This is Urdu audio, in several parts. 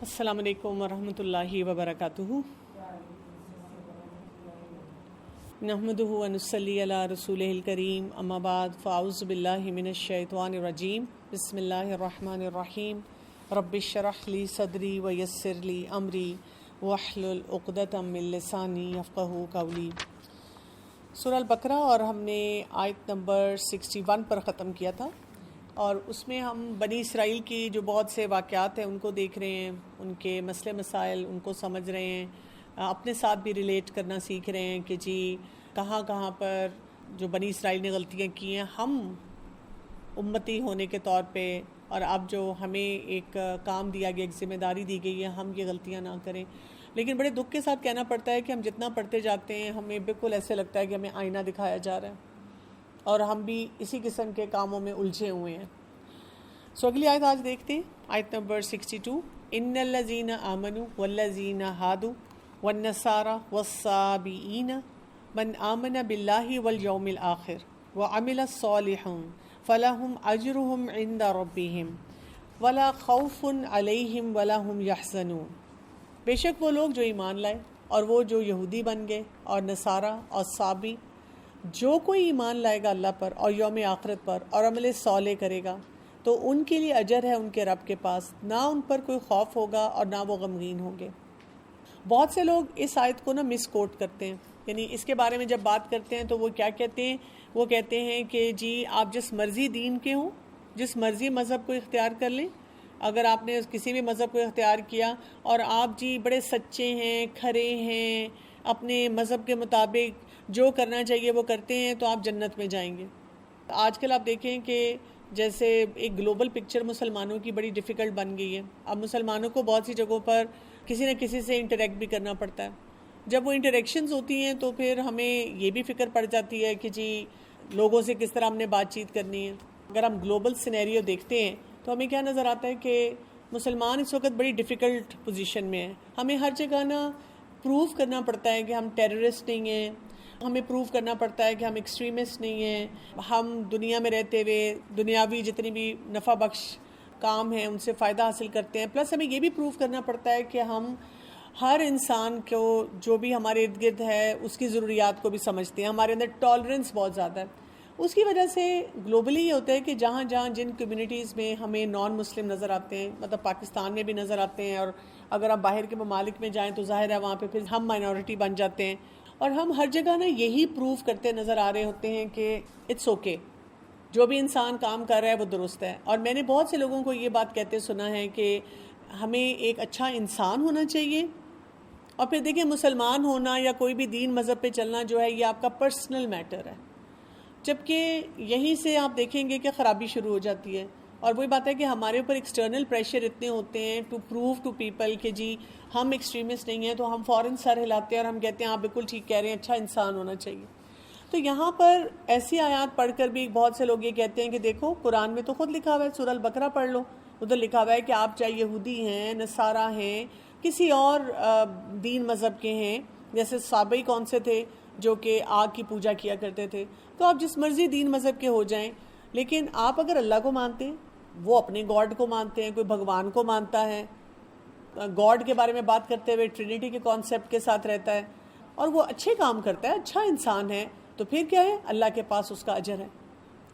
السلام علیکم ورحمۃ اللہ وبرکاتہ۔ نحمدہ ونصلی علی رسولہ الکریم، اما بعد، فاعوذ باللہ من الشیطان الرجیم، بسم اللہ الرحمن الرحیم۔ رب اشرح لی صدری ویسر لی امری واحلل عقدۃ من لسانی یفقہوا قولی۔ سورہ البقرہ، اور ہم نے آیت نمبر 61 پر ختم کیا تھا، اور اس میں ہم بنی اسرائیل کی جو بہت سے واقعات ہیں ان کو دیکھ رہے ہیں، ان کے مسئلے مسائل ان کو سمجھ رہے ہیں، اپنے ساتھ بھی ریلیٹ کرنا سیکھ رہے ہیں کہ جی کہاں کہاں پر جو بنی اسرائیل نے غلطیاں کی ہیں، ہم امتی ہونے کے طور پہ، اور اب جو ہمیں ایک کام دیا گیا، ایک ذمہ داری دی گئی ہے، ہم یہ غلطیاں نہ کریں۔ لیکن بڑے دکھ کے ساتھ کہنا پڑتا ہے کہ ہم جتنا پڑھتے جاتے ہیں ہمیں بالکل ایسے لگتا ہے کہ ہمیں آئینہ دکھایا جا رہا ہے، اور ہم بھی اسی قسم کے کاموں میں الجھے ہوئے ہیں۔ اگلی آیت آج دیکھتے ہیں، آیت نمبر 62۔ ان الذین آمنوا والذین ہادوا والنصارى والصابئین من آمن باللہ والیوم الآخر وعمل صالحا فلہم اجرہم عند ربہم ولا خوف علیہم ولا ہم یحزنون۔ بے شک وہ لوگ جو ایمان لائے اور وہ جو یہودی بن گئے اور نصارہ اور صابی، جو کوئی ایمان لائے گا اللہ پر اور یوم آخرت پر اور عمل صالح کرے گا تو ان کے لیے اجر ہے ان کے رب کے پاس، نہ ان پر کوئی خوف ہوگا اور نہ وہ غمگین ہوں گے۔ بہت سے لوگ اس آیت کو مس کوٹ کرتے ہیں، یعنی اس کے بارے میں جب بات کرتے ہیں تو وہ کیا کہتے ہیں؟ وہ کہتے ہیں کہ جی آپ جس مرضی دین کے ہوں، جس مرضی مذہب کو اختیار کر لیں، اگر آپ نے کسی بھی مذہب کو اختیار کیا اور آپ جی بڑے سچے ہیں، کھرے ہیں، اپنے مذہب کے مطابق جو کرنا چاہیے وہ کرتے ہیں تو آپ جنت میں جائیں گے۔ آج کل آپ دیکھیں کہ جیسے ایک گلوبل پکچر مسلمانوں کی بڑی ڈیفیکلٹ بن گئی ہے۔ اب مسلمانوں کو بہت سی جگہوں پر کسی نہ کسی سے انٹریکٹ بھی کرنا پڑتا ہے۔ جب وہ انٹریکشنز ہوتی ہیں تو پھر ہمیں یہ بھی فکر پڑ جاتی ہے کہ جی لوگوں سے کس طرح ہم نے بات چیت کرنی ہے۔ اگر ہم گلوبل سینیریو دیکھتے ہیں تو ہمیں کیا نظر آتا ہے کہ مسلمان اس وقت بڑی ڈیفیکلٹ پوزیشن میں ہیں۔ ہمیں ہر جگہ پروف کرنا پڑتا ہے کہ ہم ٹیررسٹ نہیں ہیں، ہمیں پروف کرنا پڑتا ہے کہ ہم ایکسٹریمسٹ نہیں ہیں، ہم دنیا میں رہتے ہوئے دنیاوی جتنی بھی نفع بخش کام ہیں ان سے فائدہ حاصل کرتے ہیں، پلس ہمیں یہ بھی پروف کرنا پڑتا ہے کہ ہم ہر انسان کو جو بھی ہمارے ارد گرد ہے اس کی ضروریات کو بھی سمجھتے ہیں، ہمارے اندر ٹالرنس بہت زیادہ ہے۔ اس کی وجہ سے گلوبلی یہ ہوتا ہے کہ جہاں جہاں جن کمیونٹیز میں ہمیں نان مسلم نظر آتے ہیں، مطلب پاکستان میں بھی نظر آتے ہیں، اور اگر آپ باہر کے ممالک میں جائیں تو ظاہر ہے وہاں پہ پھر ہم مائنورٹی بن جاتے ہیں، اور ہم ہر جگہ یہی پروف کرتے نظر آ رہے ہوتے ہیں کہ اٹس اوکے، جو بھی انسان کام کر رہا ہے وہ درست ہے۔ اور میں نے بہت سے لوگوں کو یہ بات کہتے سنا ہے کہ ہمیں ایک اچھا انسان ہونا چاہیے، اور پھر دیکھیں مسلمان ہونا یا کوئی بھی دین مذہب پہ چلنا جو ہے یہ آپ کا پرسنل میٹر ہے، جبکہ یہیں سے آپ دیکھیں گے کہ خرابی شروع ہو جاتی ہے۔ اور وہی بات ہے کہ ہمارے اوپر ایکسٹرنل پریشر اتنے ہوتے ہیں ٹو پروو ٹو پیپل کہ جی ہم ایکسٹریمسٹ نہیں ہیں، تو ہم فوراً سر ہلاتے ہیں اور ہم کہتے ہیں آپ بالکل ٹھیک کہہ رہے ہیں، اچھا انسان ہونا چاہیے۔ تو یہاں پر ایسی آیات پڑھ کر بھی بہت سے لوگ یہ کہتے ہیں کہ دیکھو قرآن میں تو خود لکھا ہوا ہے، سورہ البقرہ پڑھ لو، ادھر لکھا ہوا ہے کہ آپ چاہے یہودی ہیں، نصارہ ہیں، کسی اور دین مذہب کے ہیں، جیسے صحابہ کون سے تھے جو کہ آگ کی پوجا کیا کرتے تھے، تو آپ جس مرضی دین مذہب کے ہو جائیں، لیکن آپ اگر اللہ کو مانتے ہیں، وہ اپنے گاڈ کو مانتے ہیں، کوئی بھگوان کو مانتا ہے، گاڈ کے بارے میں بات کرتے ہوئے ٹرینیٹی کے کانسیپٹ کے ساتھ رہتا ہے، اور وہ اچھے کام کرتا ہے، اچھا انسان ہے، تو پھر کیا ہے؟ اللہ کے پاس اس کا اجر ہے۔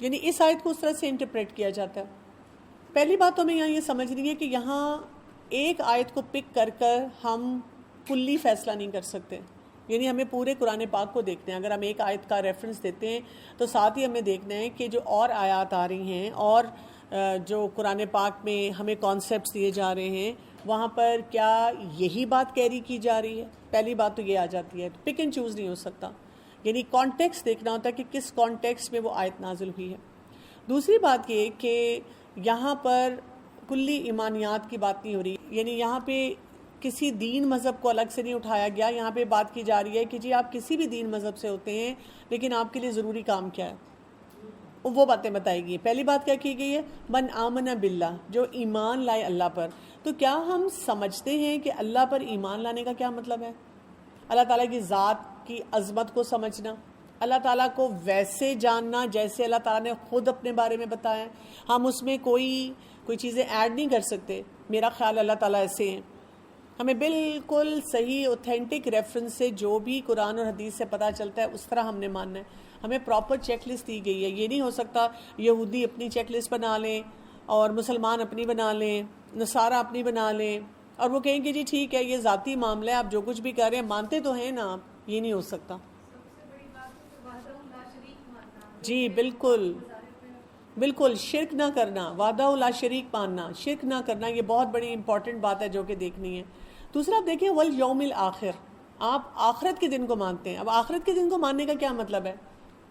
یعنی اس آیت کو اس طرح سے انٹرپریٹ کیا جاتا ہے۔ پہلی بات تو ہمیں یہاں یہ سمجھنی ہے کہ یہاں ایک آیت کو پک کر کر ہم کلی فیصلہ نہیں کر سکتے، یعنی ہمیں پورے قرآن پاک کو دیکھتے ہیں۔ اگر ہم ایک آیت کا ریفرنس دیتے ہیں تو ساتھ ہی ہمیں دیکھنا ہے کہ جو اور آیات آ رہی ہیں اور جو قرآن پاک میں ہمیں کانسیپٹس دیے جا رہے ہیں وہاں پر کیا یہی بات کیری کی جا رہی ہے۔ پہلی بات تو یہ آ جاتی ہے، پک اینڈ چوز نہیں ہو سکتا، یعنی کانٹیکسٹ دیکھنا ہوتا ہے کہ کس کانٹیکسٹ میں وہ آیت نازل ہوئی ہے۔ دوسری بات یہ کہ یہاں پر کلی ایمانیات کی بات نہیں ہو رہی، یعنی یہاں پہ کسی دین مذہب کو الگ سے نہیں اٹھایا گیا، یہاں پہ بات کی جا رہی ہے کہ جی آپ کسی بھی دین مذہب سے ہوتے ہیں لیکن آپ کے لیے ضروری کام کیا ہے، وہ باتیں بتائی گئی۔ پہلی بات کیا کی گئی ہے؟ من آمن باللہ، جو ایمان لائے اللہ پر۔ تو کیا ہم سمجھتے ہیں کہ اللہ پر ایمان لانے کا کیا مطلب ہے؟ اللہ تعالیٰ کی ذات کی عظمت کو سمجھنا، اللہ تعالیٰ کو ویسے جاننا جیسے اللہ تعالیٰ نے خود اپنے بارے میں بتایا، ہم اس میں کوئی چیزیں ایڈ نہیں کر سکتے۔ میرا خیال اللہ تعالیٰ ایسے ہیں، ہمیں بالکل صحیح اوتھینٹک ریفرنس سے جو بھی قرآن اور حدیث سے پتہ چلتا ہے اس طرح ہم نے ماننا ہے. ہمیں پراپر چیک لسٹ دی گئی ہے. یہ نہیں ہو سکتا یہودی اپنی چیک لسٹ بنا لیں اور مسلمان اپنی بنا لیں, نصارہ اپنی بنا لیں, اور وہ کہیں کہ جی ٹھیک ہے یہ ذاتی معاملہ ہے, آپ جو کچھ بھی کر رہے ہیں مانتے تو ہیں نا آپ. یہ نہیں ہو سکتا. جی بالکل بالکل, شرک نہ کرنا, وحدہ لا شریک ماننا, شرک نہ کرنا, یہ بہت بڑی امپورٹنٹ بات ہے جو کہ دیکھنی ہے. دوسرا آپ دیکھیں والیوم الآخر, آپ آخرت کے دن کو مانتے ہیں. اب آخرت کے دن کو ماننے کا کیا مطلب ہے؟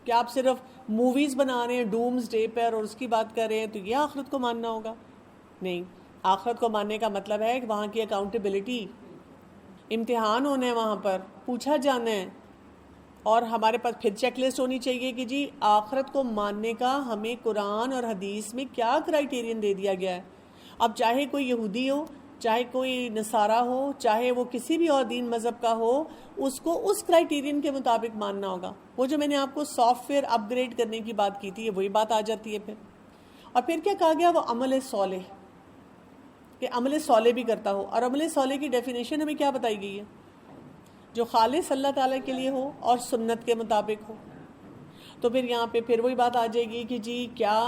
کہ آپ صرف موویز بنا رہے ہیں ڈومز ڈے پر اور اس کی بات کر رہے ہیں تو یہ آخرت کو ماننا ہوگا؟ نہیں. آخرت کو ماننے کا مطلب ہے کہ وہاں کی اکاؤنٹیبلٹی, امتحان ہونا ہے, وہاں پر پوچھا جانا ہے, اور ہمارے پاس پھر چیک لسٹ ہونی چاہیے کہ جی آخرت کو ماننے کا ہمیں قرآن اور حدیث میں کیا کرائیٹیرین دے دیا گیا ہے. اب چاہے کوئی یہودی ہو, چاہے کوئی نصارہ ہو, چاہے وہ کسی بھی اور دین مذہب کا ہو, اس کو اس کرائیٹیرین کے مطابق ماننا ہوگا. وہ جو میں نے آپ کو سافٹ ویئر اپ گریڈ کرنے کی بات کی تھی, وہی بات آ جاتی ہے پھر. اور پھر کیا کہا گیا؟ وہ عمل صالح, کہ عمل صالح بھی کرتا ہو. اور عمل صالح کی ڈیفینیشن ہمیں کیا بتائی گئی ہے؟ جو خالص اللہ تعالیٰ کے لیے ہو اور سنت کے مطابق ہو. تو پھر یہاں پہ پھر وہی بات آ جائے گی کہ جی کیا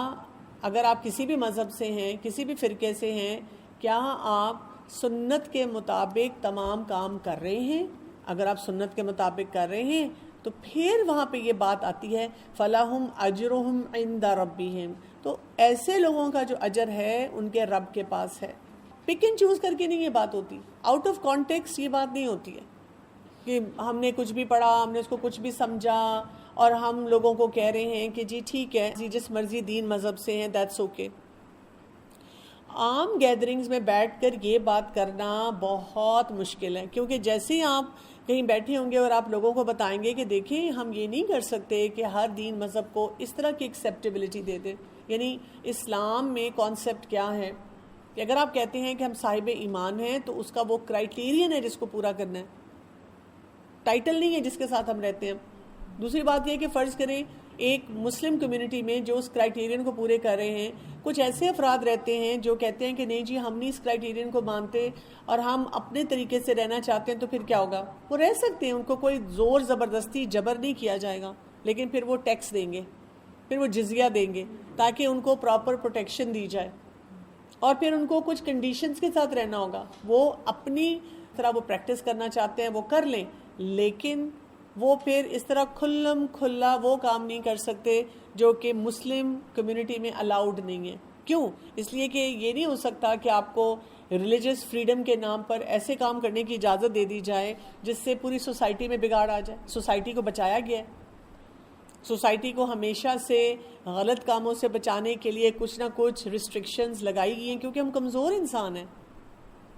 اگر آپ کسی بھی مذہب سے ہیں, کسی بھی فرقے سے ہیں, کیا آپ سنت کے مطابق تمام کام کر رہے ہیں؟ اگر آپ سنت کے مطابق کر رہے ہیں تو پھر وہاں پہ یہ بات آتی ہے فَلَهُمْ أَجْرُهُمْ عِنْدَ رَبِّهِمْ. تو ایسے لوگوں کا جو اجر ہے ان کے رب کے پاس ہے. پک اینڈ چوز کر کے نہیں یہ بات ہوتی, آؤٹ آف کانٹیکسٹ یہ بات نہیں ہوتی ہے کہ ہم نے کچھ بھی پڑھا, ہم نے اس کو کچھ بھی سمجھا اور ہم لوگوں کو کہہ رہے ہیں کہ جی ٹھیک ہے, جی جس مرضی دین مذہب سے ہیں دیٹس اوکے. عام گیدرنگز میں بیٹھ کر یہ بات کرنا بہت مشکل ہے, کیونکہ جیسے ہی آپ کہیں بیٹھے ہوں گے اور آپ لوگوں کو بتائیں گے کہ دیکھیں ہم یہ نہیں کر سکتے کہ ہر دین مذہب کو اس طرح کی ایکسیپٹیبلٹی دے دیں. یعنی اسلام میں کانسیپٹ کیا ہے کہ اگر آپ کہتے ہیں کہ ہم صاحب ایمان ہیں تو اس کا وہ کرائیٹیرین ہے جس کو پورا کرنا ہے, ٹائٹل نہیں ہے جس کے ساتھ ہم رہتے ہیں. دوسری بات یہ کہ فرض کریں ایک مسلم کمیونٹی میں جو اس کرائیٹیرین کو پورے کر رہے ہیں, کچھ ایسے افراد رہتے ہیں جو کہتے ہیں کہ نہیں جی ہم نہیں اس کرائیٹیرین کو مانتے اور ہم اپنے طریقے سے رہنا چاہتے ہیں, تو پھر کیا ہوگا؟ وہ رہ سکتے ہیں, ان کو کوئی زور زبردستی جبر نہیں کیا جائے گا, لیکن پھر وہ ٹیکس دیں گے, پھر وہ جزیہ دیں گے تاکہ ان کو پراپر پروٹیکشن دی جائے, اور پھر ان کو کچھ کنڈیشنز کے ساتھ رہنا ہوگا. وہ اپنی طرح وہ پریکٹس کرنا چاہتے ہیں وہ کر لیں, لیکن وہ پھر اس طرح کھلم کھلا وہ کام نہیں کر سکتے جو کہ مسلم کمیونٹی میں الاؤڈ نہیں ہے. کیوں؟ اس لیے کہ یہ نہیں ہو سکتا کہ آپ کو ریلیجس فریڈم کے نام پر ایسے کام کرنے کی اجازت دے دی جائے جس سے پوری سوسائٹی میں بگاڑ آ جائے. سوسائٹی کو بچایا گیا ہے, سوسائٹی کو ہمیشہ سے غلط کاموں سے بچانے کے لیے کچھ نہ کچھ ریسٹرکشنز لگائی گئی ہیں, کیونکہ ہم کمزور انسان ہیں,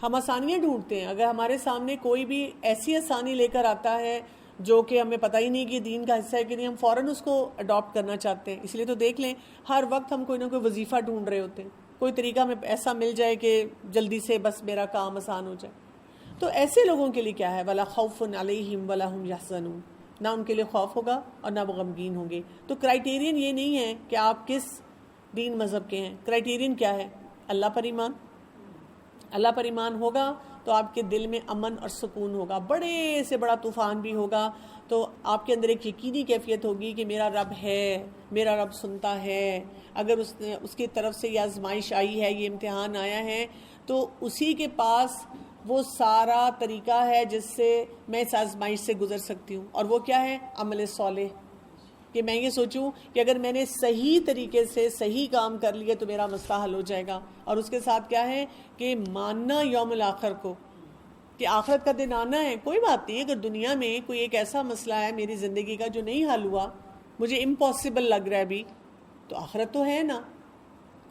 ہم آسانیاں ڈھونڈتے ہیں. اگر ہمارے سامنے کوئی بھی ایسی آسانی لے کر آتا ہے جو کہ ہمیں پتہ ہی نہیں کہ دین کا حصہ ہے کہ نہیں, ہم فوراً اس کو اڈاپٹ کرنا چاہتے ہیں. اس لیے تو دیکھ لیں ہر وقت ہم کوئی نہ کوئی وظیفہ ڈھونڈ رہے ہوتے ہیں, کوئی طریقہ ہمیں ایسا مل جائے کہ جلدی سے بس میرا کام آسان ہو جائے. تو ایسے لوگوں کے لیے کیا ہے؟ وَلَا خَوْفٌ عَلَيْهِمْ وَلَا هُمْ يَحْزَنُونَ, نہ ان کے لیے خوف ہوگا اور نہ وہ غمگین ہوں گے. تو کرائیٹیرین یہ نہیں ہے کہ آپ کس دین مذہب کے ہیں, کرائیٹیرین کیا ہے؟ اللہ پر ایمان. اللہ پر ایمان ہوگا تو آپ کے دل میں امن اور سکون ہوگا. بڑے سے بڑا طوفان بھی ہوگا تو آپ کے اندر ایک یقینی کیفیت ہوگی کہ میرا رب ہے, میرا رب سنتا ہے. اگر اس کی طرف سے یہ آزمائش آئی ہے, یہ امتحان آیا ہے, تو اسی کے پاس وہ سارا طریقہ ہے جس سے میں اس آزمائش سے گزر سکتی ہوں. اور وہ کیا ہے؟ عمل صالح. کہ میں یہ سوچوں کہ اگر میں نے صحیح طریقے سے صحیح کام کر لیے تو میرا مسئلہ حل ہو جائے گا. اور اس کے ساتھ کیا ہے کہ ماننا یوم الآخر کو, کہ آخرت کا دن آنا ہے. کوئی بات نہیں, اگر دنیا میں کوئی ایک ایسا مسئلہ ہے میری زندگی کا جو نہیں حل ہوا, مجھے امپاسبل لگ رہا ہے ابھی, تو آخرت تو ہے نا.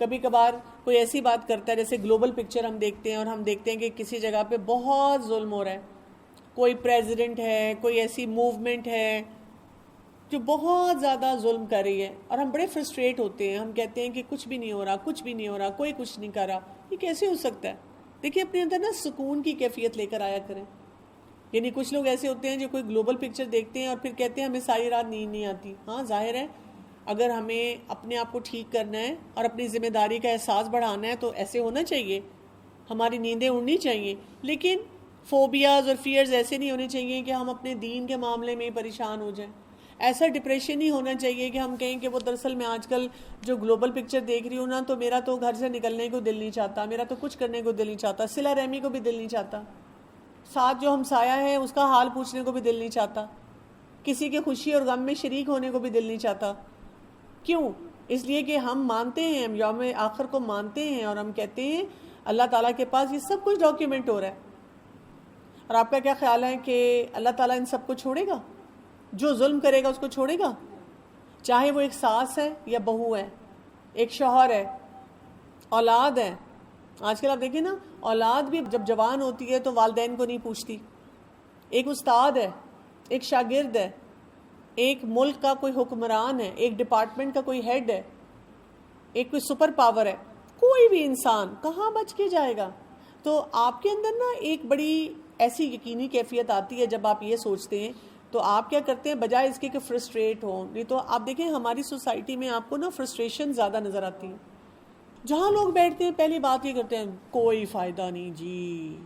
کبھی کبھار کوئی ایسی بات کرتا ہے, جیسے گلوبل پکچر ہم دیکھتے ہیں اور ہم دیکھتے ہیں کہ کسی جگہ پہ بہت ظلم ہو رہا ہے, کوئی پریزیڈنٹ ہے, کوئی ایسی موومنٹ ہے جو بہت زیادہ ظلم کر رہی ہے, اور ہم بڑے فرسٹریٹ ہوتے ہیں. ہم کہتے ہیں کہ کچھ بھی نہیں ہو رہا, کچھ بھی نہیں ہو رہا, کوئی کچھ نہیں کر رہا. یہ کیسے ہو سکتا ہے؟ دیکھیے اپنے اندر نا سکون کی کیفیت لے کر آیا کریں. یعنی کچھ لوگ ایسے ہوتے ہیں جو کوئی گلوبل پکچر دیکھتے ہیں اور پھر کہتے ہیں ہمیں ساری رات نیند نہیں آتی. ہاں ظاہر ہے, اگر ہمیں اپنے آپ کو ٹھیک کرنا ہے اور اپنی ذمہ داری کا احساس بڑھانا ہے تو ایسے ہونا چاہیے, ہماری نیندیں اڑنی چاہیے. لیکن فوبیاز اور فیئرز ایسے نہیں ہونے چاہیے کہ ہم اپنے دین کے معاملے میں پریشان ہو جائیں. ایسا ڈپریشن نہیں ہونا چاہیے کہ ہم کہیں کہ وہ دراصل میں آج کل جو گلوبل پکچر دیکھ رہی ہوں نا تو میرا تو گھر سے نکلنے کو دل نہیں چاہتا, میرا تو کچھ کرنے کو دل نہیں چاہتا, صلہ رحمی کو بھی دل نہیں چاہتا, ساتھ جو ہمسایہ ہے اس کا حال پوچھنے کو بھی دل نہیں چاہتا, کسی کے خوشی اور غم میں شریک ہونے کو بھی دل نہیں چاہتا. کیوں؟ اس لیے کہ ہم مانتے ہیں, ہم یوم آخر کو مانتے ہیں, اور ہم کہتے ہیں اللہ تعالیٰ کے پاس یہ سب کچھ ڈاکیومنٹ ہو رہا ہے. اور آپ کا کیا خیال ہے کہ اللہ تعالیٰ ان سب کو چھوڑے گا؟ جو ظلم کرے گا اس کو چھوڑے گا؟ چاہے وہ ایک ساس ہے یا بہو ہے, ایک شوہر ہے, اولاد ہے. آج کل آپ دیکھیں نا, اولاد بھی جب جوان ہوتی ہے تو والدین کو نہیں پوچھتی. ایک استاد ہے, ایک شاگرد ہے, ایک ملک کا کوئی حکمران ہے, ایک ڈپارٹمنٹ کا کوئی ہیڈ ہے, ایک کوئی سپر پاور ہے, کوئی بھی انسان کہاں بچ کے جائے گا؟ تو آپ کے اندر نا ایک بڑی ایسی یقینی کیفیت آتی ہے جب آپ یہ سوچتے ہیں. تو آپ کیا کرتے ہیں بجائے اس کے کہ فرسٹریٹ ہوں؟ نہیں تو آپ دیکھیں ہماری سوسائٹی میں آپ کو نا فرسٹریشن زیادہ نظر آتی ہیں. جہاں لوگ بیٹھتے ہیں پہلی بات یہ کرتے ہیں کوئی فائدہ نہیں جی,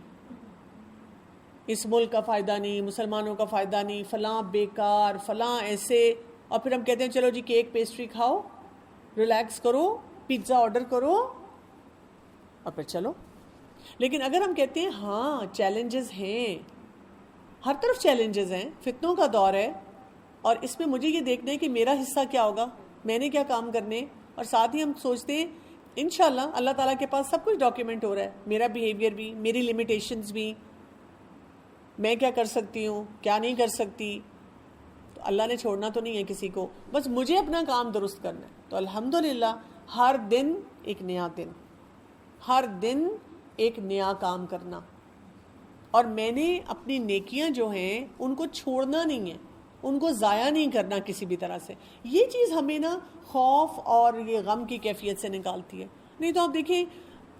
اس ملک کا فائدہ نہیں, مسلمانوں کا فائدہ نہیں, فلاں بیکار, فلاں ایسے. اور پھر ہم کہتے ہیں چلو جی کیک پیسٹری کھاؤ, ریلیکس کرو, پیزا آرڈر کرو, اور پھر چلو. لیکن اگر ہم کہتے ہیں ہاں چیلنجز ہیں, ہر طرف چیلنجز ہیں, فتنوں کا دور ہے, اور اس میں مجھے یہ دیکھنا ہے کہ میرا حصہ کیا ہوگا, میں نے کیا کام کرنے. اور ساتھ ہی ہم سوچتے ہیں انشاءاللہ اللہ تعالیٰ کے پاس سب کچھ ڈاکیومنٹ ہو رہا ہے, میرا بیہیویئر بھی, میری لمیٹیشنز بھی, میں کیا کر سکتی ہوں کیا نہیں کر سکتی. تو اللہ نے چھوڑنا تو نہیں ہے کسی کو, بس مجھے اپنا کام درست کرنا ہے. تو الحمدللہ ہر دن ایک نیا دن, ہر دن ایک نیا کام کرنا. اور میں نے اپنی نیکیاں جو ہیں ان کو چھوڑنا نہیں ہے, ان کو ضائع نہیں کرنا کسی بھی طرح سے. یہ چیز ہمیں نا خوف اور یہ غم کی کیفیت سے نکالتی ہے. نہیں تو آپ دیکھیں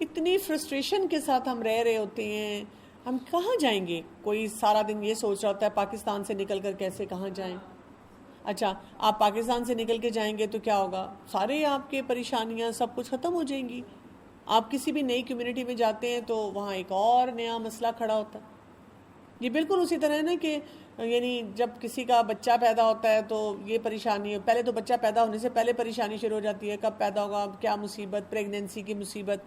اتنی فرسٹریشن کے ساتھ ہم رہ رہے ہوتے ہیں, ہم کہاں جائیں گے؟ کوئی سارا دن یہ سوچ رہا ہوتا ہے پاکستان سے نکل کر کیسے کہاں جائیں. اچھا آپ پاکستان سے نکل کے جائیں گے تو کیا ہوگا؟ سارے آپ کے پریشانیاں سب کچھ ختم ہو جائیں گی. آپ کسی بھی نئی کمیونٹی میں جاتے ہیں تو وہاں ایک اور نیا مسئلہ کھڑا ہوتا ہے. یہ بالکل اسی طرح ہے نا کہ یعنی جب کسی کا بچہ پیدا ہوتا ہے تو یہ پریشانی ہے, پہلے تو بچہ پیدا ہونے سے پہلے پریشانی شروع ہو جاتی ہے, کب پیدا ہوگا, کیا مصیبت, پریگننسی کی مصیبت.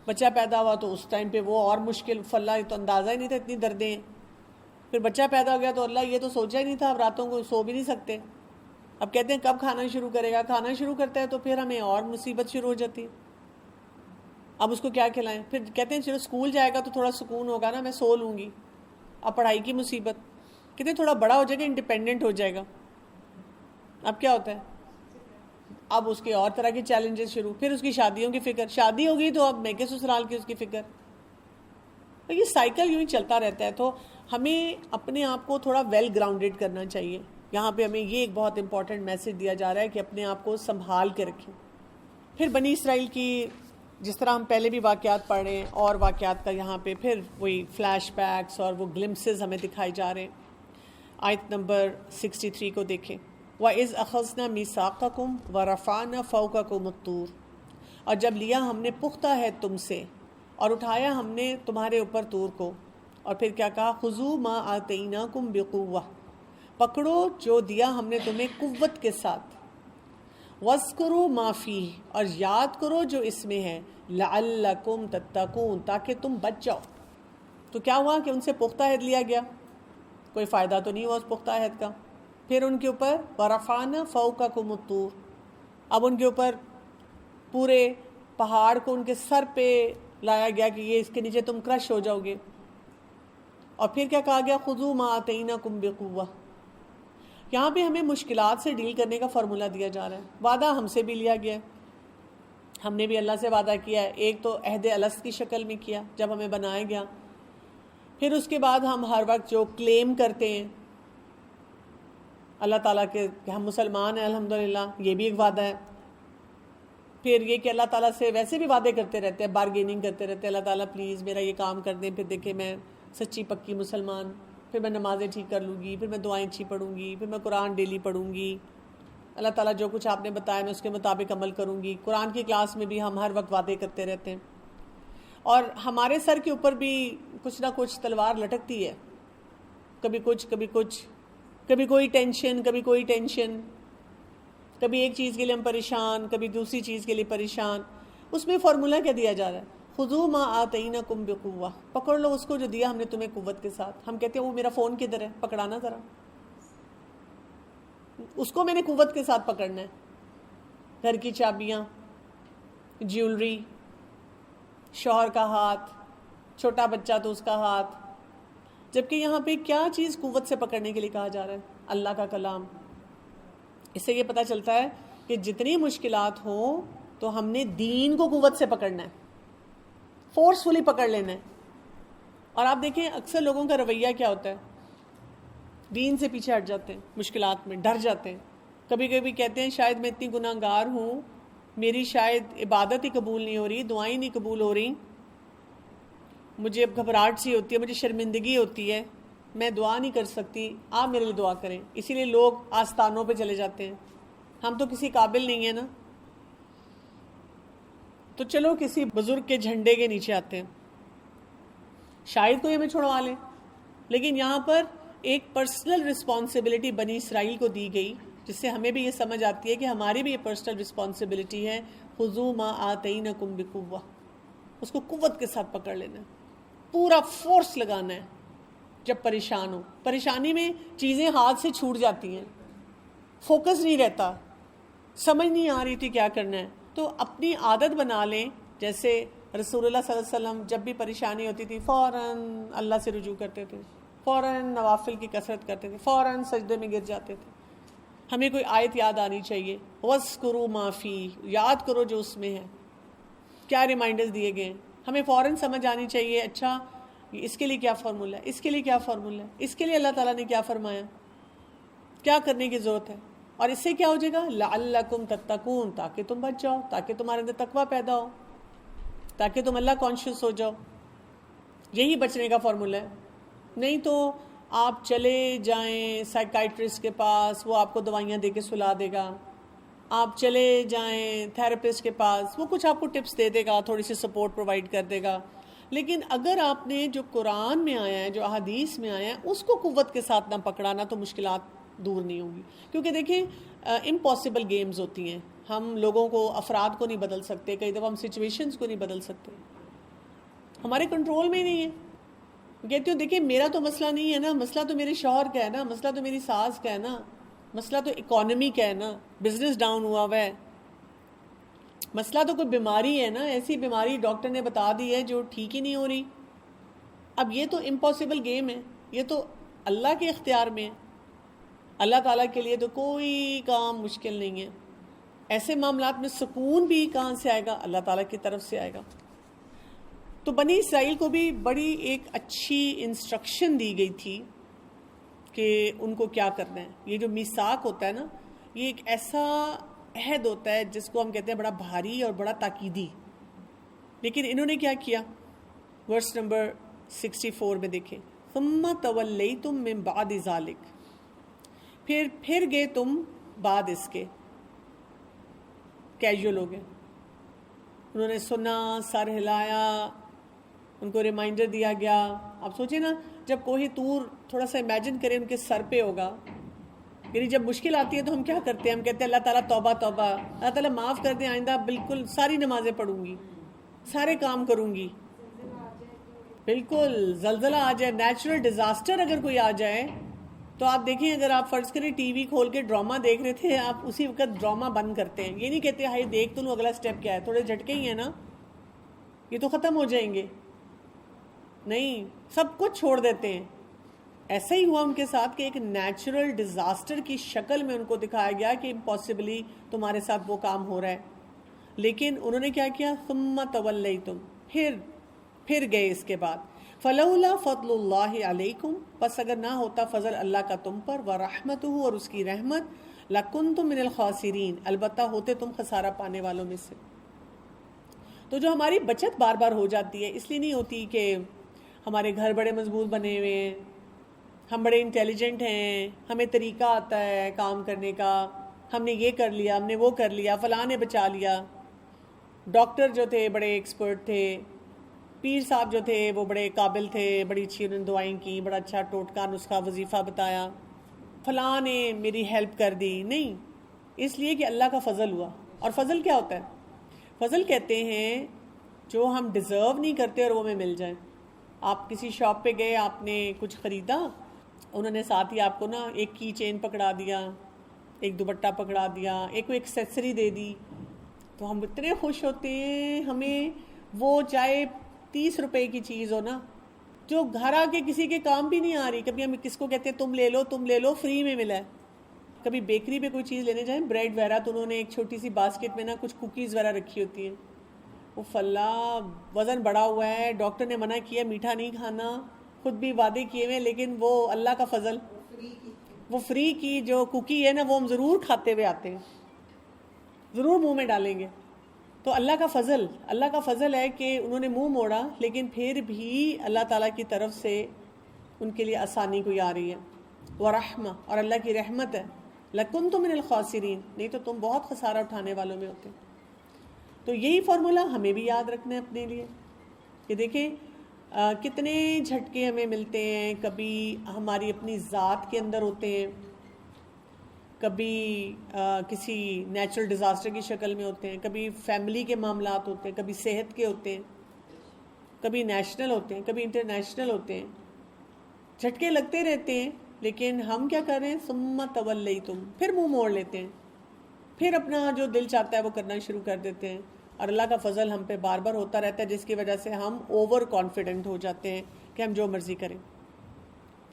بچہ پیدا ہوا تو اس ٹائم پہ وہ اور مشکل, فلاں تو اندازہ ہی نہیں تھا اتنی دردیں ہیں. پھر بچہ پیدا ہو گیا تو اللہ یہ تو سوچا ہی نہیں تھا, اب راتوں کو سو بھی نہیں سکتے. اب کہتے ہیں کب کھانا شروع کرے گا, کھانا شروع کرتا ہے تو پھر ہمیں اور مصیبت شروع ہو جاتی ہے. اب اس کو کیا کھلائیں؟ پھر کہتے ہیں چلو اسکول جائے گا تو تھوڑا سکون ہوگا نا, میں سو لوں گی. اب پڑھائی کی مصیبت, کہتے ہیں تھوڑا بڑا ہو جائے گا, انڈیپینڈنٹ ہو جائے گا. اب کیا ہوتا ہے؟ اب اس کے اور طرح کے چیلنجز شروع, پھر اس کی شادیوں کی فکر, شادی ہو گئی تو اب میں کے سسرال کی اس کی فکر. یہ سائیکل یوں ہی چلتا رہتا ہے. تو ہمیں اپنے آپ کو تھوڑا ویل گراؤنڈڈ کرنا چاہیے. یہاں پہ ہمیں یہ ایک بہت امپورٹنٹ میسج دیا جا رہا ہے کہ اپنے آپ کو سنبھال کے رکھیں. پھر بنی اسرائیل کی جس طرح ہم پہلے بھی واقعات پڑھ رہے ہیں, اور واقعات کا یہاں پہ پھر وہی فلیش بیکس اور وہ گلمسز ہمیں دکھائے جا رہے ہیں. آیت نمبر 63 کو دیکھیں. وَإِذْ أَخَذْنَا مِيثَاقَكُمْ وَرَفَعْنَا فَوْقَكُمُ الطُّورَ, اور جب لیا ہم نے پختہ ہے تم سے اور اٹھایا ہم نے تمہارے اوپر طور کو. اور پھر کیا کہا؟ خُذُوا مَا آتَيْنَاكُمْ بِقُوَّةٍ, پکڑو جو دیا ہم نے تمہیں قوت کے ساتھ. وَاذْكُرُوا مَا فِيهِ, اور یاد کرو جو اس میں ہے. لَعَلَّكُمْ تَتَّقُونَ, تاکہ تم بچ جاؤ. تو کیا ہوا کہ ان سے پختہ عہد لیا گیا, کوئی فائدہ تو نہیں ہوا اس پختہ عہد کا. پھر ان کے اوپر وَرَفَعْنَا فَوْقَكُمُ الطُّورَ, اب ان کے اوپر پورے پہاڑ کو ان کے سر پہ لایا گیا کہ یہ اس کے نیچے تم کرش ہو جاؤ گے. اور پھر کیا کہا گیا؟ خُذُوا مَا آتَيْنَاكُمْ بِقُوَّةٍ. یہاں پہ ہمیں مشکلات سے ڈیل کرنے کا فارمولہ دیا جا رہا ہے. وعدہ ہم سے بھی لیا گیا ہے, ہم نے بھی اللہ سے وعدہ کیا ہے. ایک تو عہد الست کی شکل میں کیا جب ہمیں بنایا گیا, پھر اس کے بعد ہم ہر وقت جو کلیم کرتے ہیں اللہ تعالیٰ کے کہ ہم مسلمان ہیں الحمدللہ, یہ بھی ایک وعدہ ہے. پھر یہ کہ اللہ تعالیٰ سے ویسے بھی وعدے کرتے رہتے ہیں, بارگیننگ کرتے رہتے ہیں, اللہ تعالیٰ پلیز میرا یہ کام کر دیں, پھر دیکھیں میں سچی پکی مسلمان, پھر میں نمازیں ٹھیک کر لوں گی, پھر میں دعائیں اچھی پڑھوں گی, پھر میں قرآن ڈیلی پڑھوں گی, اللہ تعالیٰ جو کچھ آپ نے بتایا میں اس کے مطابق عمل کروں گی. قرآن کی کلاس میں بھی ہم ہر وقت وعدے کرتے رہتے ہیں. اور ہمارے سر کے اوپر بھی کچھ نہ کچھ تلوار لٹکتی ہے، کبھی کچھ کبھی کچھ، کبھی کوئی ٹینشن کبھی کوئی ٹینشن، کبھی ایک چیز کے لیے ہم پریشان، کبھی دوسری چیز کے لیے پریشان. اس میں فارمولہ کیا دیا جا رہا ہے؟ خذوا ما آتیناکم بقوہ، پکڑ لو اس کو جو دیا ہم نے تمہیں قوت کے ساتھ. ہم کہتے ہیں وہ میرا فون کدھر ہے، پکڑانا ذرا، اس کو میں نے قوت کے ساتھ پکڑنا ہے. گھر کی چابیاں، جیولری، شوہر کا ہاتھ، چھوٹا بچہ تو اس کا ہاتھ. جبکہ یہاں پہ کیا چیز قوت سے پکڑنے کے لیے کہا جا رہا ہے؟ اللہ کا کلام. اس سے یہ پتہ چلتا ہے کہ جتنی مشکلات ہوں تو ہم نے دین کو قوت سے پکڑنا ہے، فورسفلی پکڑ لینا ہے. اور آپ دیکھیں اکثر لوگوں کا رویہ کیا ہوتا ہے، دین سے پیچھے ہٹ جاتے ہیں، مشکلات میں ڈر جاتے ہیں. کبھی کبھی کہتے ہیں شاید میں اتنی گناہ گار ہوں، میری شاید عبادت ہی قبول نہیں ہو رہی، دعائیں نہیں قبول ہو رہی، مجھے اب گھبراہٹ سی ہوتی ہے، مجھے شرمندگی ہوتی ہے، میں دعا نہیں کر سکتی، آپ میرے لیے دعا کریں. اسی لیے لوگ آستانوں پہ چلے جاتے ہیں. ہم تو کسی قابل نہیں ہیں نا، تو چلو کسی بزرگ کے جھنڈے کے نیچے آتے ہیں، شاید کوئی ہمیں چھڑوا لے. لیکن یہاں پر ایک پرسنل رسپانسبلٹی بنی اسرائیل کو دی گئی، جس سے ہمیں بھی یہ سمجھ آتی ہے کہ ہماری بھی یہ پرسنل رسپانسبلٹی ہے. خذوا ما آتیناکم بقوہ، اس کو قوت کے ساتھ پکڑ لینا ہے، پورا فورس لگانا ہے. جب پریشان ہو، پریشانی میں چیزیں ہاتھ سے چھوٹ جاتی ہیں، فوکس نہیں رہتا، سمجھ نہیں آ رہی تھی کیا کرنا ہے. تو اپنی عادت بنا لیں، جیسے رسول اللہ صلی اللہ علیہ وسلم جب بھی پریشانی ہوتی تھی فوراً اللہ سے رجوع کرتے تھے، فوراً نوافل کی کثرت کرتے تھے، فوراً سجدے میں گر جاتے تھے. ہمیں کوئی آیت یاد آنی چاہیے، وَاذْكُرُوا مَا فِيهِ، یاد کرو جو اس میں ہے، کیا ریمائنڈرز دیے گئے ہیں. ہمیں فوراً سمجھ آنی چاہیے اچھا اس کے لیے کیا فارمولہ ہے، اس کے لیے کیا فارمولہ ہے، اس کے لیے اللہ تعالیٰ نے کیا فرمایا، کیا کرنے کی ضرورت ہے. اور اس سے کیا ہو جائے گا؟ لعلکم تتقون، تاکہ تم بچ جاؤ، تاکہ تمہارے اندر تقویٰ پیدا ہو، تاکہ تم اللہ کانشیس ہو جاؤ. یہی بچنے کا فارمولہ ہے. نہیں تو آپ چلے جائیں سائیکائٹرسٹ کے پاس، وہ آپ کو دوائیاں دے کے سلا دے گا. آپ چلے جائیں تھراپسٹ کے پاس، وہ کچھ آپ کو ٹپس دے دے گا، تھوڑی سی سپورٹ پرووائڈ کر دے گا. لیکن اگر آپ نے جو قرآن میں آیا ہے، جو احادیث میں آیا ہے، اس کو قوت کے ساتھ نہ پکڑانا تو مشکلات دور نہیں ہوں گی. کیونکہ دیکھیں امپاسبل گیمز ہوتی ہیں، ہم لوگوں کو، افراد کو نہیں بدل سکتے، کئی دفعہ ہم سچویشنز کو نہیں بدل سکتے، ہمارے کنٹرول میں ہی نہیں ہے. کہتی ہوں دیکھیں میرا تو مسئلہ نہیں ہے نا، مسئلہ تو میرے شوہر کا ہے نا، مسئلہ تو میری ساس کا ہے نا، مسئلہ تو اکانومی کا ہے نا، بزنس ڈاؤن ہوا ہوا ہے، مسئلہ تو کوئی بیماری ہے نا، ایسی بیماری ڈاکٹر نے بتا دی ہے جو ٹھیک ہی نہیں ہو رہی. اب یہ تو امپاسبل گیم ہے، یہ تو اللہ کے اختیار میں ہے. اللہ تعالیٰ کے لیے تو کوئی کام مشکل نہیں ہے. ایسے معاملات میں سکون بھی کہاں سے آئے گا؟ اللہ تعالیٰ کی طرف سے آئے گا. تو بنی اسرائیل کو بھی بڑی ایک اچھی انسٹرکشن دی گئی تھی کہ ان کو کیا کرنا ہے. یہ جو میثاق ہوتا ہے نا، یہ ایک ایسا عہد ہوتا ہے جس کو ہم کہتے ہیں بڑا بھاری اور بڑا تاکیدی. لیکن انہوں نے کیا کیا؟ ورس نمبر 64 میں دیکھیں، ثم تولیتم من بعد ذالک، پھر گئے تم بعد اس کے، کیجول ہو گئے. انہوں نے سنا، سر ہلایا، ان کو ریمائنڈر دیا گیا. آپ سوچیں نا، جب کوہ طور تھوڑا سا امیجن کریں ان کے سر پہ ہوگا، یعنی جب مشکل آتی ہے تو ہم کیا کرتے ہیں؟ ہم کہتے ہیں اللہ تعالیٰ توبہ توبہ، اللہ تعالیٰ معاف کر دیں، آئندہ بالکل ساری نمازیں پڑھوں گی، سارے کام کروں گی. بالکل زلزلہ آ جائے، نیچرل ڈیزاسٹر اگر کوئی آ جائے تو آپ دیکھیں، اگر آپ فرض کریں ٹی وی کھول کے ڈرامہ دیکھ رہے تھے، آپ اسی وقت ڈرامہ بند کرتے ہیں. یہ نہیں کہتے ہائی دیکھ تو لوں اگلا سٹیپ کیا ہے، تھوڑے جھٹکے ہی ہیں نا، یہ تو ختم ہو جائیں گے. نہیں، سب کچھ چھوڑ دیتے ہیں. ایسا ہی ہوا ان کے ساتھ کہ ایک نیچرل ڈیزاسٹر کی شکل میں ان کو دکھایا گیا کہ امپاسبلی تمہارے ساتھ وہ کام ہو رہا ہے. لیکن انہوں نے کیا کیا؟ ثم تولیتم، پھر گئے اس کے بعد. فلولا فضل اللہ علیکم، پس اگر نہ ہوتا فضل اللہ کا تم پر، ورحمتہ، اور اس کی رحمت، لکنتم من الخاسرین، البتہ ہوتے تم خسارہ پانے والوں میں سے. تو جو ہماری بچت بار بار ہو جاتی ہے، اس لیے نہیں ہوتی کہ ہمارے گھر بڑے مضبوط بنے ہوئے ہیں، ہم بڑے انٹیلیجنٹ ہیں، ہمیں طریقہ آتا ہے کام کرنے کا، ہم نے یہ کر لیا، ہم نے وہ کر لیا، فلاں نے بچا لیا، ڈاکٹر جو تھے بڑے ایکسپرٹ تھے، پیر صاحب جو تھے وہ بڑے قابل تھے، بڑی اچھی انہوں نے دعائیں کی، بڑا اچھا ٹوٹکا نسخہ وظیفہ بتایا، فلاں نے میری ہیلپ کر دی. نہیں، اس لیے کہ اللہ کا فضل ہوا. اور فضل کیا ہوتا ہے؟ فضل کہتے ہیں جو ہم ڈیزرو نہیں کرتے اور وہ ہمیں مل جائیں. آپ کسی شاپ پہ گئے، آپ نے کچھ خریدا، انہوں نے ساتھ ہی آپ کو نا ایک کی چین پکڑا دیا، ایک دوپٹہ پکڑا دیا، ایک ایکسیسری دے دی، تو ہم اتنے خوش ہوتے ہیں. ہمیں وہ چاہے 30 روپے کی چیز ہو نا، جو گھر آ کے کسی کے کام بھی نہیں آ رہی. کبھی ہم کس کو کہتے ہیں تم لے لو فری میں ملا ہے. کبھی بیکری پہ کوئی چیز لینے جائیں، بریڈ وغیرہ، تو انہوں نے ایک چھوٹی سی باسکٹ میں نا کچھ کوکیز وغیرہ رکھی ہوتی ہیں. وہ فلاں وزن بڑا ہوا ہے، ڈاکٹر نے منع کیا میٹھا نہیں کھانا، خود بھی وعدے کیے ہوئے، لیکن وہ اللہ کا فضل، وہ فری کی جو کوکی ہے نا، وہ ہم ضرور کھاتے ہوئے آتے ہیں، ضرور منہ میں ڈالیں گے. تو اللہ کا فضل ہے کہ انہوں نے منہ موڑا، لیکن پھر بھی اللہ تعالیٰ کی طرف سے ان کے لیے آسانی کوئی آ رہی ہے. ورحمہ، اور اللہ کی رحمت ہے. لَكُنْتُم مِّنَ الْخَاسِرِينَ، نہیں تو تم بہت خسارہ اٹھانے والوں میں ہوتے. تو یہی فارمولا ہمیں بھی یاد رکھنا ہے اپنے لیے کہ دیکھیں کتنے جھٹکے ہمیں ملتے ہیں. کبھی ہماری اپنی ذات کے اندر ہوتے ہیں، کبھی کسی نیچرل ڈیزاسٹر کی شکل میں ہوتے ہیں، کبھی فیملی کے معاملات ہوتے ہیں، کبھی صحت کے ہوتے ہیں، کبھی نیشنل ہوتے ہیں، کبھی انٹرنیشنل ہوتے ہیں. جھٹکے لگتے رہتے ہیں، لیکن ہم کیا کر رہے ہیں؟ ثم تولیتم، پھر منہ موڑ لیتے ہیں، پھر اپنا جو دل چاہتا ہے وہ کرنا شروع کر دیتے ہیں. اور اللہ کا فضل ہم پہ بار بار ہوتا رہتا ہے، جس کی وجہ سے ہم اوور کانفیڈنٹ ہو جاتے ہیں کہ ہم جو مرضی کریں.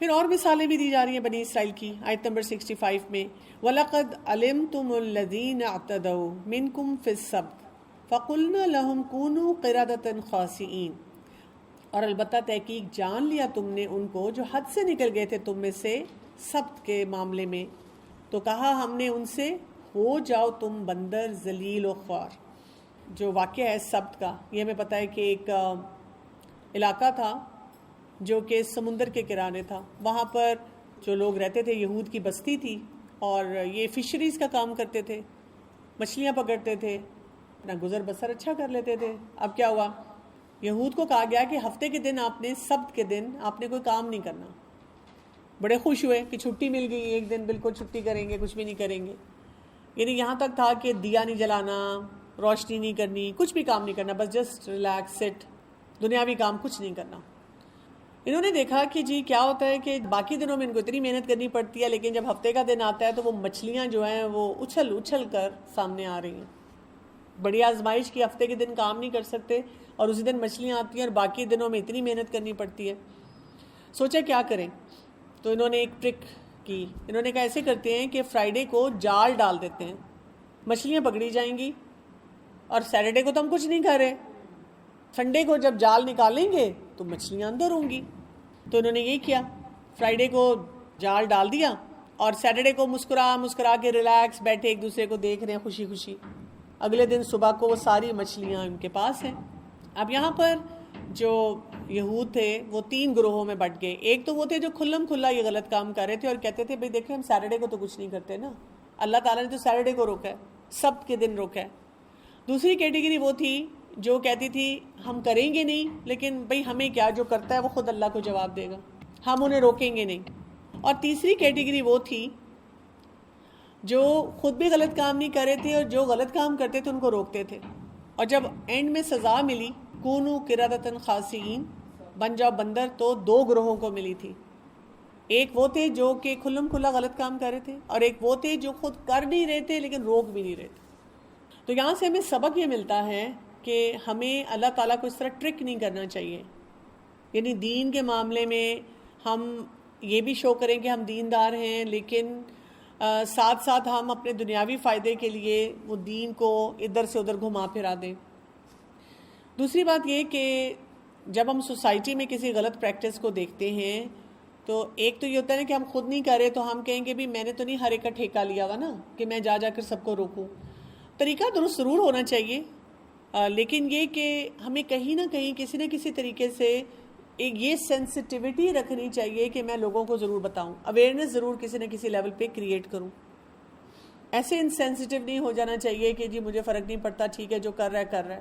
پھر اور مثالیں بھی دی جا رہی ہیں بنی اسرائیل کی. آیت نمبر 65 میں وَلَقَدْ عَلِمْتُمُ الَّذِينَ اعْتَدَوْا مِنْكُمْ فِي السَّبْتِ فَقُلْنَا لَهُمْ كُونُوا قِرَدَةً خَاسِئِينَ، اور البتہ تحقیق جان لیا تم نے ان کو جو حد سے نکل گئے تھے تم میں سے سبت کے معاملے میں، تو کہا ہم نے ان سے ہو جاؤ تم بندر ذلیل و خوار. جو واقعہ ہے سبت کا، یہ ہمیں پتہ ہے کہ ایک علاقہ تھا جو کہ سمندر کے کنارے تھا. وہاں پر جو لوگ رہتے تھے یہود کی بستی تھی، اور یہ فشریز کا کام کرتے تھے، مچھلیاں پکڑتے تھے، اپنا گزر بسر اچھا کر لیتے تھے. اب کیا ہوا؟ یہود کو کہا گیا کہ ہفتے کے دن آپ نے، سبت کے دن آپ نے کوئی کام نہیں کرنا. بڑے خوش ہوئے کہ چھٹی مل گئی، ایک دن بالکل چھٹی کریں گے، کچھ بھی نہیں کریں گے. یعنی یہاں تک تھا کہ دیا نہیں جلانا، روشنی نہیں کرنی، کچھ بھی کام نہیں کرنا، بس جسٹ ریلیکس سٹ، دنیاوی کام کچھ نہیں کرنا. انہوں نے دیکھا کہ جی کیا ہوتا ہے کہ باقی دنوں میں ان کو اتنی محنت کرنی پڑتی ہے، لیکن جب ہفتے کا دن آتا ہے تو وہ مچھلیاں جو ہیں وہ اچھل اچھل کر سامنے آ رہی ہیں. بڑی آزمائش کی، ہفتے کے دن کام نہیں کر سکتے اور اسی دن مچھلیاں آتی ہیں، اور باقی دنوں میں اتنی محنت کرنی پڑتی ہے. سوچا کیا کریں، تو انہوں نے ایک ٹرک کی. انہوں نے کہا ایسے کرتے ہیں کہ فرائیڈے کو جال ڈال دیتے ہیں، مچھلیاں پکڑی جائیں گی، اور سیٹرڈے کو تو ہم کچھ نہیں کر رہے، سنڈے کو جب جال نکالیں گے تو مچھلیاں اندر ہوں گی. تو انہوں نے یہی کیا، فرائیڈے کو جال ڈال دیا، اور سیٹرڈے کو مسکرا کے ریلیکس بیٹھے ایک دوسرے کو دیکھ رہے ہیں خوشی خوشی. اگلے دن صبح کو وہ ساری مچھلیاں ان کے پاس ہیں. اب یہاں پر جو یہود تھے وہ 3 گروہوں میں بٹ گئے. ایک تو وہ تھے جو کھلم کھلا یہ غلط کام کر رہے تھے اور کہتے تھے بھئی دیکھیں ہم سیٹرڈے کو تو کچھ نہیں کرتے نا، اللہ تعالیٰ نے تو سیٹرڈے کو روکا ہے، سبت کے دن روکا ہے. دوسری کیٹیگری وہ تھی جو کہتی تھی ہم کریں گے نہیں، لیکن بھئی ہمیں کیا، جو کرتا ہے وہ خود اللہ کو جواب دے گا، ہم انہیں روکیں گے نہیں. اور تیسری کیٹیگری وہ تھی جو خود بھی غلط کام نہیں کر رہے تھے اور جو غلط کام کرتے تھے ان کو روکتے تھے. اور جب اینڈ میں سزا ملی کونو قردۃ خاسئین، بن جاؤ بندر، تو 2 گروہوں کو ملی تھی. ایک وہ تھے جو کہ کھلم کھلا غلط کام کر رہے تھے، اور ایک وہ تھے جو خود کر نہیں رہے تھے لیکن روک بھی نہیں رہے تھے. تو یہاں سے ہمیں سبق یہ ملتا ہے کہ ہمیں اللہ تعالیٰ کو اس طرح ٹرک نہیں کرنا چاہیے. یعنی دین کے معاملے میں ہم یہ بھی شو کریں کہ ہم دیندار ہیں، لیکن ساتھ ساتھ ہم اپنے دنیاوی فائدے کے لیے وہ دین کو ادھر سے ادھر گھما پھرا دیں. دوسری بات یہ کہ جب ہم سوسائٹی میں کسی غلط پریکٹس کو دیکھتے ہیں تو ایک تو یہ ہوتا ہے کہ ہم خود نہیں کر رہے تو ہم کہیں گے بھی میں نے تو نہیں ہر ایک کا ٹھیکہ لیا ہوا نا کہ میں جا کر سب کو روکوں. طریقہ درست ضرور ہونا چاہیے، لیکن یہ کہ ہمیں کہیں نہ کہیں کسی نہ کسی طریقے سے ایک یہ سینسٹیوٹی رکھنی چاہیے کہ میں لوگوں کو ضرور بتاؤں، اویئرنیس ضرور کسی نہ کسی لیول پہ کریٹ کروں. ایسے انسینسٹیو نہیں ہو جانا چاہیے کہ جی مجھے فرق نہیں پڑتا، ٹھیک ہے جو کر رہا ہے کر رہا ہے.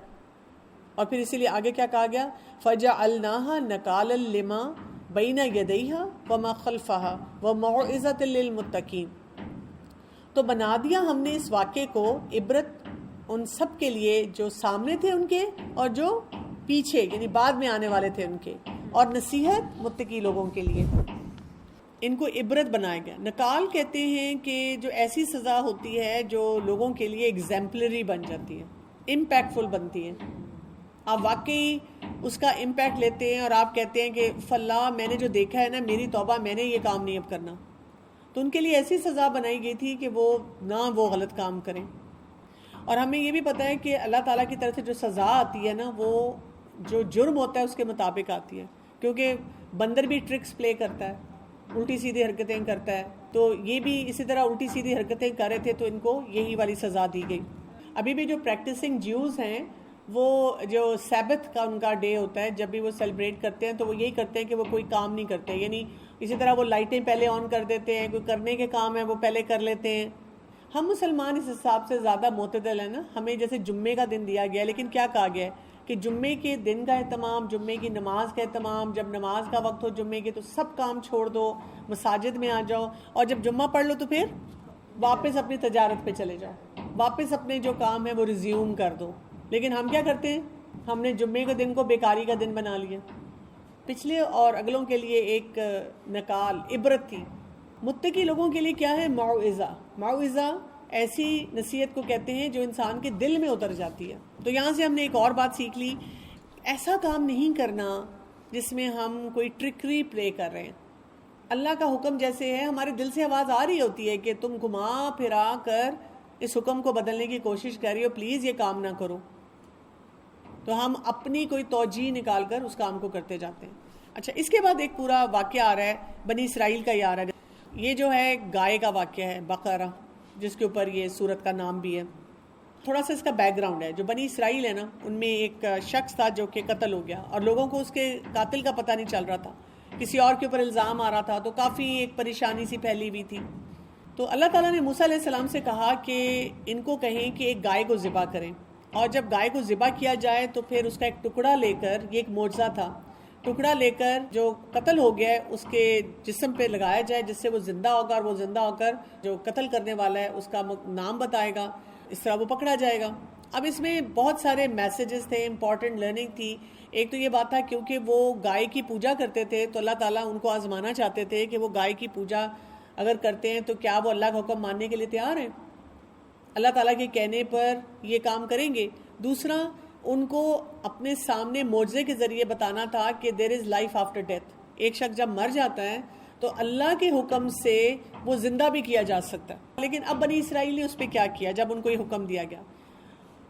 اور پھر اسی لیے آگے کیا کہا گیا، فَجَعَلْنَاهَا نَكَالًا لِمَا بَيْنَ يَدَيْهَا وَمَا خَلْفَهَا وَمَوْعِظَةً لِّلْمُتَّقِينَ، تو بنا دیا ہم نے اس واقعے کو عبرت ان سب کے لیے جو سامنے تھے ان کے اور جو پیچھے یعنی بعد میں آنے والے تھے ان کے، اور نصیحت متقی لوگوں کے لیے، ان کو عبرت بنایا گیا۔ نکال کہتے ہیں کہ جو ایسی سزا ہوتی ہے جو لوگوں کے لیے ایگزیمپلری بن جاتی ہے، امپیکٹفل بنتی ہے، آپ واقعی اس کا امپیکٹ لیتے ہیں اور آپ کہتے ہیں کہ فلاں میں نے جو دیکھا ہے نا، میری توبہ، میں نے یہ کام نہیں اب کرنا، تو ان کے لیے ایسی سزا بنائی گئی تھی کہ وہ نہ وہ غلط کام کریں۔ اور ہمیں یہ بھی پتہ ہے کہ اللہ تعالیٰ کی طرف سے جو سزا آتی ہے نا، وہ جو جرم ہوتا ہے اس کے مطابق آتی ہے، کیونکہ بندر بھی ٹرکس پلے کرتا ہے، الٹی سیدھی حرکتیں کرتا ہے، تو یہ بھی اسی طرح الٹی سیدھی حرکتیں کر رہے تھے، تو ان کو یہی والی سزا دی گئی۔ ابھی بھی جو پریکٹسنگ جیوز ہیں، وہ جو سیبت کا ان کا ڈے ہوتا ہے، جب بھی وہ سیلیبریٹ کرتے ہیں تو وہ یہی کرتے ہیں کہ وہ کوئی کام نہیں کرتے، یعنی اسی طرح وہ لائٹیں پہلے آن کر دیتے ہیں، کوئی کرنے کے کام ہے وہ پہلے کر لیتے ہیں۔ ہم مسلمان اس حساب سے زیادہ معتدل ہیں نا، ہمیں جیسے جمعے کا دن دیا گیا، لیکن کیا کہا گیا ہے کہ جمعے کے دن کا اہتمام، جمعے کی نماز کا اہتمام، جب نماز کا وقت ہو جمعے کے تو سب کام چھوڑ دو، مساجد میں آ جاؤ، اور جب جمعہ پڑھ لو تو پھر واپس اپنی تجارت پہ چلے جاؤ، واپس اپنے جو کام ہے وہ ریزیوم کر دو۔ لیکن ہم کیا کرتے ہیں، ہم نے جمعے کے دن کو بیکاری کا دن بنا لیا۔ پچھلے اور اگلوں کے لیے ایک نکال عبرت تھی، متقی لوگوں کے لیے کیا ہے، موعظہ۔ موعظہ ایسی نصیحت کو کہتے ہیں جو انسان کے دل میں اتر جاتی ہے۔ تو یہاں سے ہم نے ایک اور بات سیکھ لی، ایسا کام نہیں کرنا جس میں ہم کوئی ٹرکری پلے کر رہے ہیں۔ اللہ کا حکم جیسے ہے، ہمارے دل سے آواز آ رہی ہوتی ہے کہ تم گھما پھرا کر اس حکم کو بدلنے کی کوشش کر رہی ہو، پلیز یہ کام نہ کرو، تو ہم اپنی کوئی توجیہ نکال کر اس کام کو کرتے جاتے ہیں۔ اچھا، اس کے بعد ایک پورا واقعہ آ رہا ہے، بنی اسرائیل کا یہ آ رہا ہے۔ یہ جو ہے گائے کا واقعہ ہے، بقرہ، جس کے اوپر یہ سورت کا نام بھی ہے۔ تھوڑا سا اس کا بیک گراؤنڈ ہے۔ جو بنی اسرائیل ہے نا، ان میں ایک شخص تھا جو کہ قتل ہو گیا، اور لوگوں کو اس کے قاتل کا پتہ نہیں چل رہا تھا، کسی اور کے اوپر الزام آ رہا تھا، تو کافی ایک پریشانی سی پھیلی ہوئی تھی۔ تو اللہ تعالیٰ نے موسیٰ علیہ السلام سے کہا کہ ان کو کہیں کہ ایک گائے کو ذبح کریں، اور جب گائے کو ذبح کیا جائے تو پھر اس کا ایک ٹکڑا لے کر، یہ ایک معجزہ تھا، ٹکڑا لے کر جو قتل ہو گیا ہے اس کے جسم پہ لگایا جائے، جس سے وہ زندہ ہوگا، اور وہ زندہ ہو کر جو قتل کرنے والا ہے اس کا نام بتائے گا، اس طرح وہ پکڑا جائے گا۔ اب اس میں بہت سارے میسیجز تھے، امپورٹنٹ لرننگ تھی۔ ایک تو یہ بات تھا کیونکہ وہ گائے کی پوجا کرتے تھے، تو اللہ تعالیٰ ان کو آزمانا چاہتے تھے کہ وہ گائے کی پوجا اگر کرتے ہیں تو کیا وہ اللہ کا حکم ماننے کے لیے تیار ہیں، اللہ تعالیٰ کے کہنے پر یہ کام کریں گے۔ دوسرا، ان کو اپنے سامنے معجزے کے ذریعے بتانا تھا کہ دیر از لائف آفٹر ڈیتھ، ایک شخص جب مر جاتا ہے تو اللہ کے حکم سے وہ زندہ بھی کیا جا سکتا ہے۔ لیکن اب بنی اسرائیل نے اس پہ کیا کیا جب ان کو یہ حکم دیا گیا،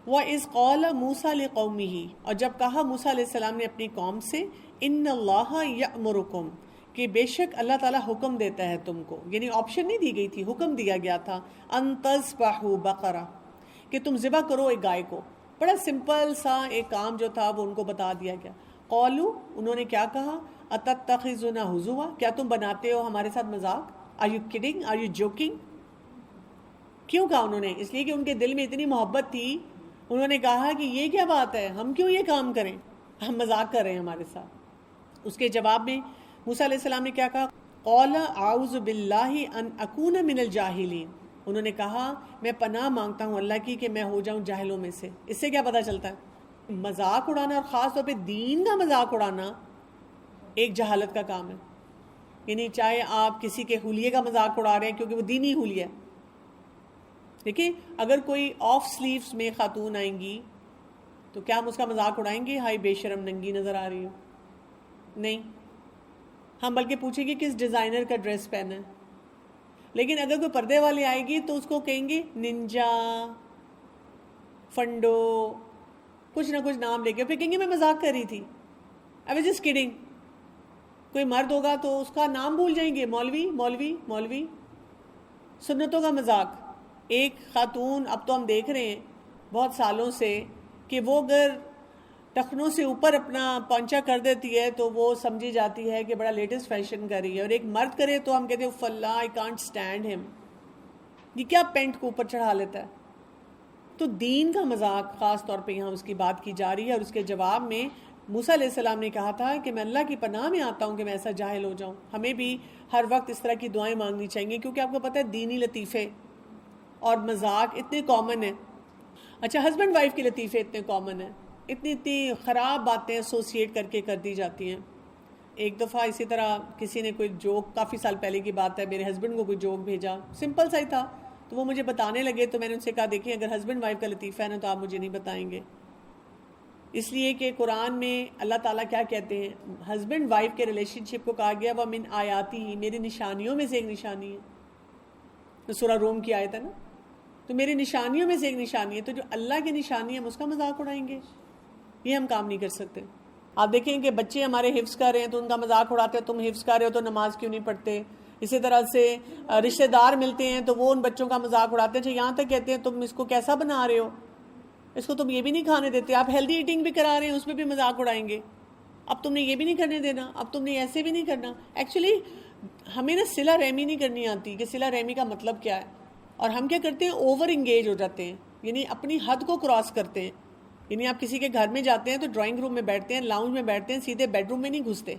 وَإِذْ قَالَ مُوسَىٰ لِقَوْمِهِ، اور جب کہا موسیٰ علیہ السلام نے اپنی قوم سے، إِنَّ اللَّهَ يَأْمُرُكُمْ، کہ بے شک اللہ تعالیٰ حکم دیتا ہے تم کو، یعنی آپشن نہیں دی گئی تھی، حکم دیا گیا تھا، أَن تَذْبَحُوا بَقَرَةً، کہ تم ذبح کرو ایک گائے کو۔ بڑا سمپل سا ایک کام جو تھا وہ ان کو بتا دیا گیا۔ قالوا، انہوں نے کیا کہا، أَتَتَّخِذُونَا هُزُوًا، کیا تم بناتے ہو ہمارے ساتھ مذاق، Are you kidding? Are you joking؟ کیوں کہا انہوں نے؟ اس لیے کہ ان کے دل میں اتنی محبت تھی، انہوں نے کہا کہ یہ کیا بات ہے، ہم کیوں یہ کام کریں، ہم مذاق کر رہے ہیں ہمارے ساتھ۔ اس کے جواب میں موسیٰ علیہ السلام نے کیا کہا، قال اعوذ باللہ ان اکون من الجاہلین، انہوں نے کہا میں پناہ مانگتا ہوں اللہ کی کہ میں ہو جاؤں جاہلوں میں سے۔ اس سے کیا پتہ چلتا ہے، مذاق اڑانا اور خاص طور پہ دین کا مذاق اڑانا ایک جہالت کا کام ہے۔ یعنی چاہے آپ کسی کے حلیے کا مذاق اڑا رہے ہیں کیونکہ وہ دینی حلیہ ہے، دیکھیں اگر کوئی آف سلیوز میں خاتون آئیں گی تو کیا ہم اس کا مذاق اڑائیں گے، ہائی بے شرم ننگی نظر آ رہی ہو؟ نہیں، ہم بلکہ پوچھیں گے کس ڈیزائنر کا ڈریس پہنا ہے۔ لیکن اگر کوئی پردے والے آئے گی تو اس کو کہیں گے ننجا، فنڈو، کچھ نہ کچھ نام لے کے، پھر کہیں گے میں مذاق کر رہی تھی، I was just kidding۔ کوئی مرد ہوگا تو اس کا نام بھول جائیں گے، مولوی مولوی مولوی۔ سنتوں کا مذاق، ایک خاتون اب تو ہم دیکھ رہے ہیں بہت سالوں سے کہ وہ اگر ٹخنوں سے اوپر اپنا پونچا کر دیتی ہے تو وہ سمجھی جاتی ہے کہ بڑا لیٹسٹ فیشن کر رہی ہے، اور ایک مرد کرے تو ہم کہتے ہیں فلا آئی کانٹ اسٹینڈ ہم، یہ کیا پینٹ کو اوپر چڑھا لیتا ہے۔ تو دین کا مذاق خاص طور پہ یہاں اس کی بات کی جا رہی ہے، اور اس کے جواب میں موسیٰ علیہ السلام نے کہا تھا کہ میں اللہ کی پناہ میں آتا ہوں کہ میں ایسا جاہل ہو جاؤں. ہمیں بھی ہر وقت اس طرح کی دعائیں مانگنی چاہیے، کیونکہ آپ کو پتہ ہے دینی لطیفے اور مذاق اتنے کامن ہیں. اچھا، ہسبینڈ وائف کے لطیفے اتنے کامن ہیں، اتنی خراب باتیں ایسوسیٹ کر کے کر دی جاتی ہیں. ایک دفعہ اسی طرح کسی نے کوئی جوک، کافی سال پہلے کی بات ہے، میرے ہسبینڈ کو کوئی جوک بھیجا، سمپل سا ہی تھا، تو وہ مجھے بتانے لگے. تو میں نے ان سے کہا دیکھیں اگر ہسبینڈ وائف کا لطیفہ ہے نا تو آپ مجھے نہیں بتائیں گے، اس لیے کہ قرآن میں اللہ تعالیٰ کیا کہتے ہیں، ہسبینڈ وائف کے ریلیشن شپ کو کہا گیا وَمِنْ آیَاتِهِ، میری نشانیوں میں سے ایک نشانی ہے. تو سورہ روم کی آیت ہے نا، تو میری نشانیوں میں سے ایک نشانی ہے. تو جو اللہ کی نشانی ہے ہم اس کا مذاق اڑائیں گے؟ یہ ہم کام نہیں کر سکتے. آپ دیکھیں کہ بچے ہمارے حفظ کر رہے ہیں تو ان کا مذاق اڑاتے ہیں، تم حفظ کر رہے ہو تو نماز کیوں نہیں پڑھتے. اسی طرح سے رشتہ دار ملتے ہیں تو وہ ان بچوں کا مذاق اڑاتے ہیں. یہاں تک کہتے ہیں تم اس کو کیسا بنا رہے ہو، اس کو تم یہ بھی نہیں کھانے دیتے. آپ ہیلدی ایٹنگ بھی کرا رہے ہیں، اس پہ بھی مذاق اڑائیں گے. اب تم نے یہ بھی نہیں کرنے دینا، اب تم نے ایسے بھی نہیں کرنا. ایکچولی ہمیں نا صلہ رحمی نہیں کرنی آتی کہ صلہ رحمی کا مطلب کیا ہے، اور ہم کیا کرتے ہیں اوور انگیج ہو جاتے ہیں، یعنی اپنی حد کو کراس کرتے ہیں. یعنی آپ کسی کے گھر میں جاتے ہیں تو ڈرائنگ روم میں بیٹھتے ہیں، لاؤنج میں بیٹھتے ہیں، سیدھے بیڈ روم میں نہیں گھستے.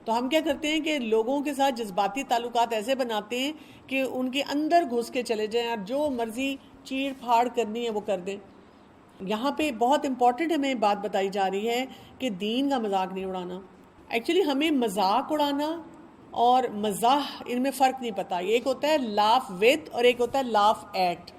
تو ہم کیا کرتے ہیں کہ لوگوں کے ساتھ جذباتی تعلقات ایسے بناتے ہیں کہ ان کے اندر گھس کے چلے جائیں اور جو مرضی چیڑ پھاڑ کرنی ہے وہ کر دیں. یہاں پہ بہت امپورٹنٹ ہمیں بات بتائی جا رہی ہے کہ دین کا مذاق نہیں اڑانا. ایکچولی ہمیں مذاق اڑانا اور مزاح ان میں فرق نہیں پتہ. ایک ہوتا ہے لاف وتھ اور ایک ہوتا ہے لاف ایٹ.